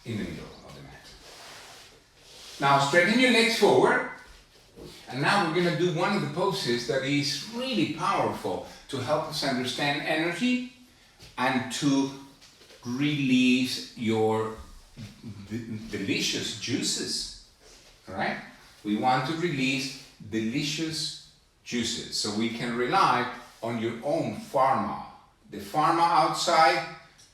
way. In the middle of the mat. Now straighten your legs forward. And now we're going to do one of the poses that is really powerful to help us understand energy and to release your delicious juices. All right? We want to release delicious juices so we can rely on your own pharma. The pharma outside,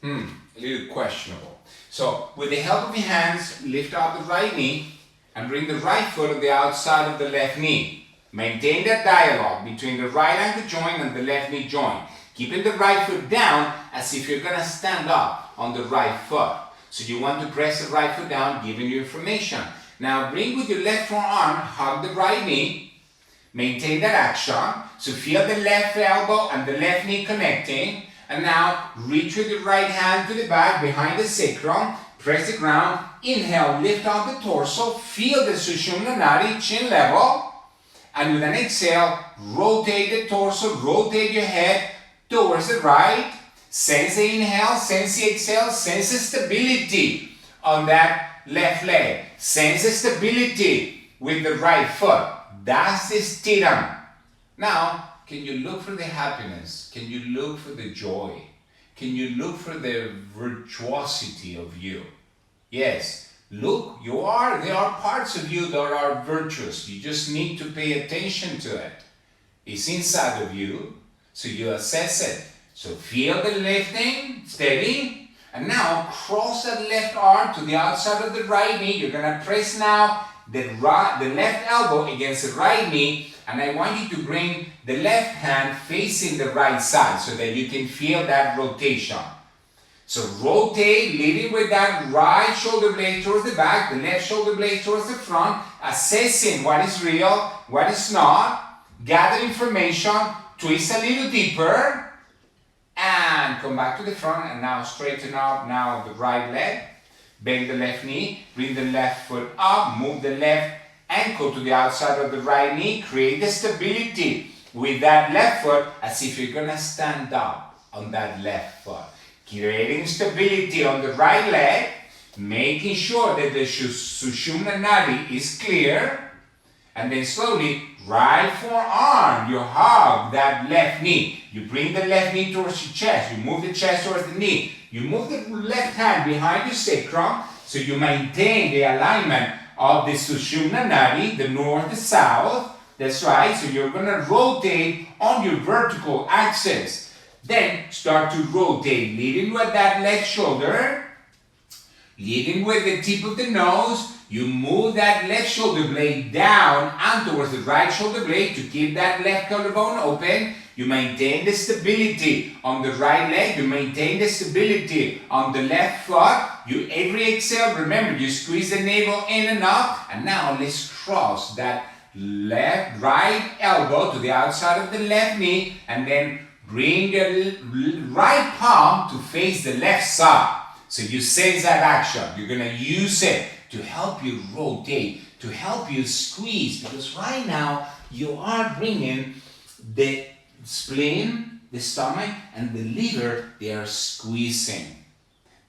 a little questionable. So with the help of your hands, lift up the right knee and bring the right foot to the outside of the left knee. Maintain that dialogue between the right ankle joint and the left knee joint. Keeping the right foot down as if you're going to stand up on the right foot. So you want to press the right foot down, giving you information. Now bring with your left forearm, hug the right knee. Maintain that action. So feel the left elbow and the left knee connecting. And now reach with your right hand to the back behind the sacrum. Press the ground. Inhale, lift up the torso. Feel the Sushumna Nadi, chin level. And with an exhale, rotate the torso, rotate your head towards the right. Sense the inhale, sense the exhale, sense the stability on that left leg. Sense the stability with the right foot. That's the stiram. Now, can you look for the happiness? Can you look for the joy? Can you look for the virtuosity of you? Yes, look, there are parts of you that are virtuous. You just need to pay attention to it. It's inside of you, so you assess it. So feel the lifting, steady. And now cross that left arm to the outside of the right knee. You're going to press now the left elbow against the right knee. And I want you to bring the left hand facing the right side so that you can feel that rotation. So rotate, leading with that right shoulder blade towards the back, the left shoulder blade towards the front, assessing what is real, what is not, gather information, twist a little deeper, and come back to the front. And now straighten up now the right leg, bend the left knee, bring the left foot up, move the left ankle to the outside of the right knee, create the stability with that left foot as if you're going to stand up on that left foot. Creating stability on the right leg, making sure that the Sushumna Nadi is clear, and then slowly, right forearm, you hug that left knee. You bring the left knee towards your chest, you move the chest towards the knee, you move the left hand behind your sacrum, so you maintain the alignment of the Sushumna Nadi, the north, the south. That's right, so you're going to rotate on your vertical axis. Then start to rotate, leading with that left shoulder, leading with the tip of the nose. You move that left shoulder blade down and towards the right shoulder blade to keep that left collarbone open. You maintain the stability on the right leg. You maintain the stability on the left foot. You every exhale, remember, you squeeze the navel in and up. And now let's cross that right elbow to the outside of the left knee, and then bring the right palm to face the left side. So you sense that action. You're going to use it to help you rotate, to help you squeeze. Because right now, you are bringing the spleen, the stomach, and the liver, they are squeezing.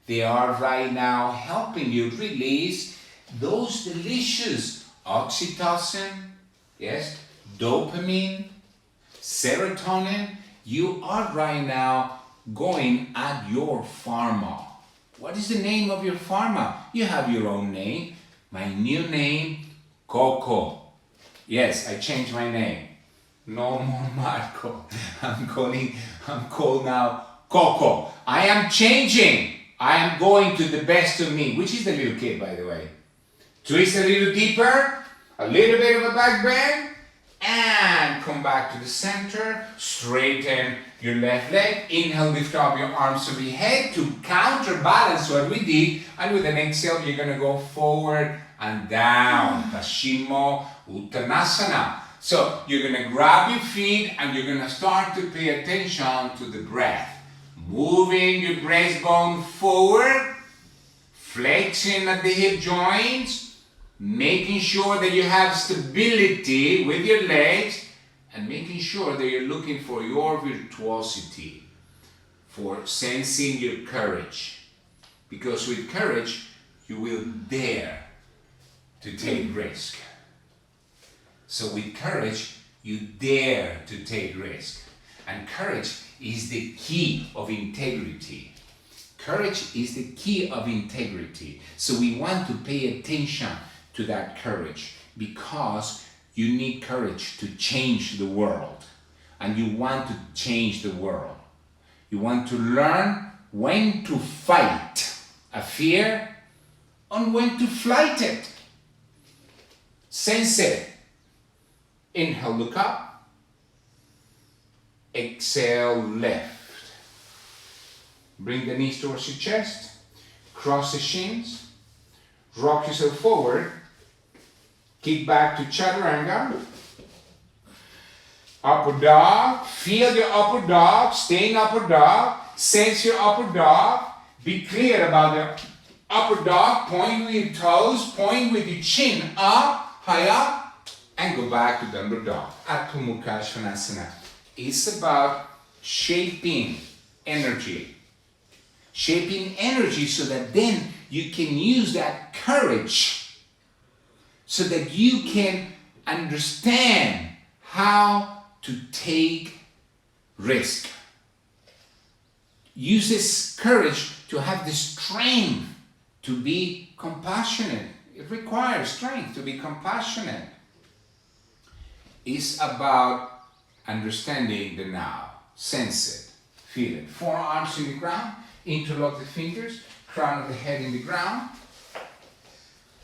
They are right now helping you release those delicious oxytocin, yes, dopamine, serotonin. You are right now going at your pharma. What is the name of your pharma? You have your own name. My new name, Coco. Yes, I changed my name. No more Marco. I'm called now Coco. I am changing. I am going to the best of me. Which is the little kid, by the way? Twist a little deeper. A little bit of a back bend. and come back to the center. Straighten your left leg. Inhale, lift up your arms overhead to counterbalance what we did. And with an exhale, you're going to go forward and down. Paschimottanasana. Uttanasana. So you're going to grab your feet and you're going to start to pay attention to the breath. Moving your breastbone forward. Flexing at the hip joints. Making sure that you have stability with your legs. And making sure that you're looking for your virtuosity. For sensing your courage. Because with courage, you will dare to take risk. So with courage, you dare to take risk. And courage is the key of integrity. Courage is the key of integrity. So we want to pay attention to that courage because you need courage to change the world. And you want to change the world. You want to learn when to fight a fear and when to flight it. Sense it. Inhale, look up. Exhale, lift. Bring the knees towards your chest. Cross the shins. Rock yourself forward. Kick back to chaturanga. Upper dog. Feel your upper dog. Stay in upper dog. Sense your upper dog. Be clear about the upper dog. Point with your toes. Point with your chin up, high up. And go back to downward dog. Adho Mukha Svanasana. It's about shaping energy. Shaping energy so that then you can use that courage. So that you can understand how to take risk. Use this courage to have the strength to be compassionate. It requires strength to be compassionate. It's about understanding the now. Sense it. Feel it. Forearms in the ground. Interlock the fingers. Crown of the head in the ground.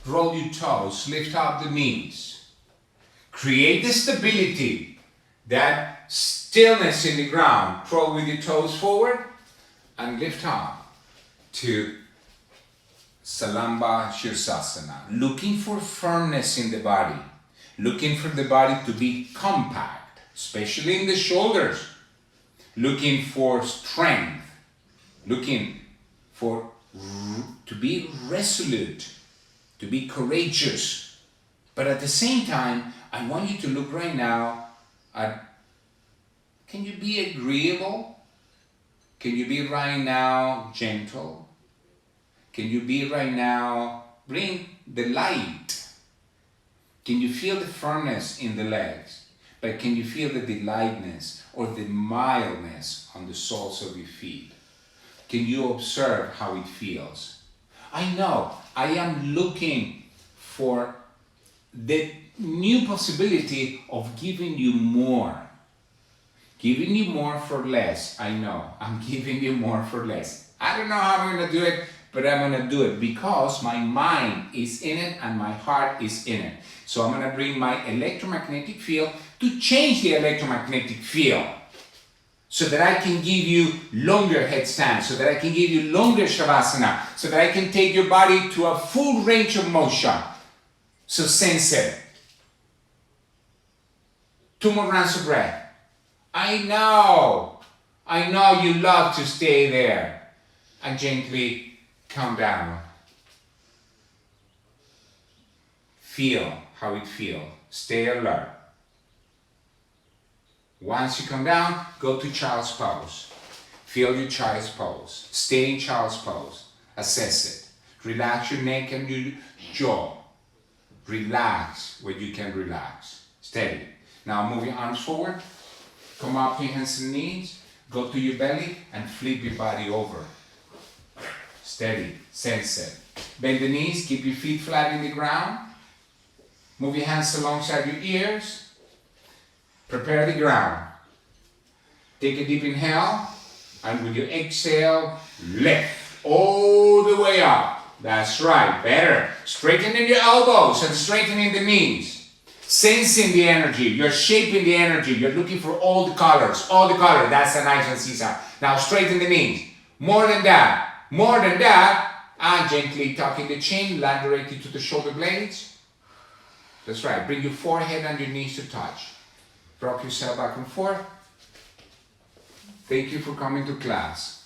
Roll your toes. Lift up the knees. Create the stability. That stillness in the ground. Crawl with your toes forward. And lift up to Salamba Shirsasana. Looking for firmness in the body. Looking for the body to be compact, especially in the shoulders. Looking for strength. Looking for to be resolute, to be courageous. But at the same time, I want you to look right now at, can you be agreeable? Can you be right now gentle? Can you be right now, bring the light? Can you feel the firmness in the legs? But can you feel the lightness or the mildness on the soles of your feet? Can you observe how it feels? I know I am looking for the new possibility of giving you more. Giving you more for less. I know, I'm giving you more for less. I don't know how I'm going to do it, but I'm going to do it because my mind is in it and my heart is in it. So I'm going to bring my electromagnetic field to change the electromagnetic field so that I can give you longer headstands, so that I can give you longer Shavasana, so that I can take your body to a full range of motion. So sense it. 2 more rounds of breath. I know you love to stay there. And gently come down. Feel how it feels. Stay alert. Once you come down, go to child's pose. Feel your child's pose. Stay in child's pose. Assess it. Relax your neck and your jaw. Relax where you can relax. Steady. Now move your arms forward. Come up to your hands and knees. Go to your belly and flip your body over. Steady. Sense it. Bend the knees. Keep your feet flat in the ground. Move your hands alongside your ears. Prepare the ground. Take a deep inhale. And with your exhale, lift all the way up. That's right. Better. Straightening your elbows and straightening the knees. Sensing the energy, you're shaping the energy, you're looking for all the colors, that's a nice one, Cesar. Now straighten the knees, more than that, and gently tucking the chin, land directly to the shoulder blades. That's right, bring your forehead and your knees to touch. Rock yourself back and forth. Thank you for coming to class.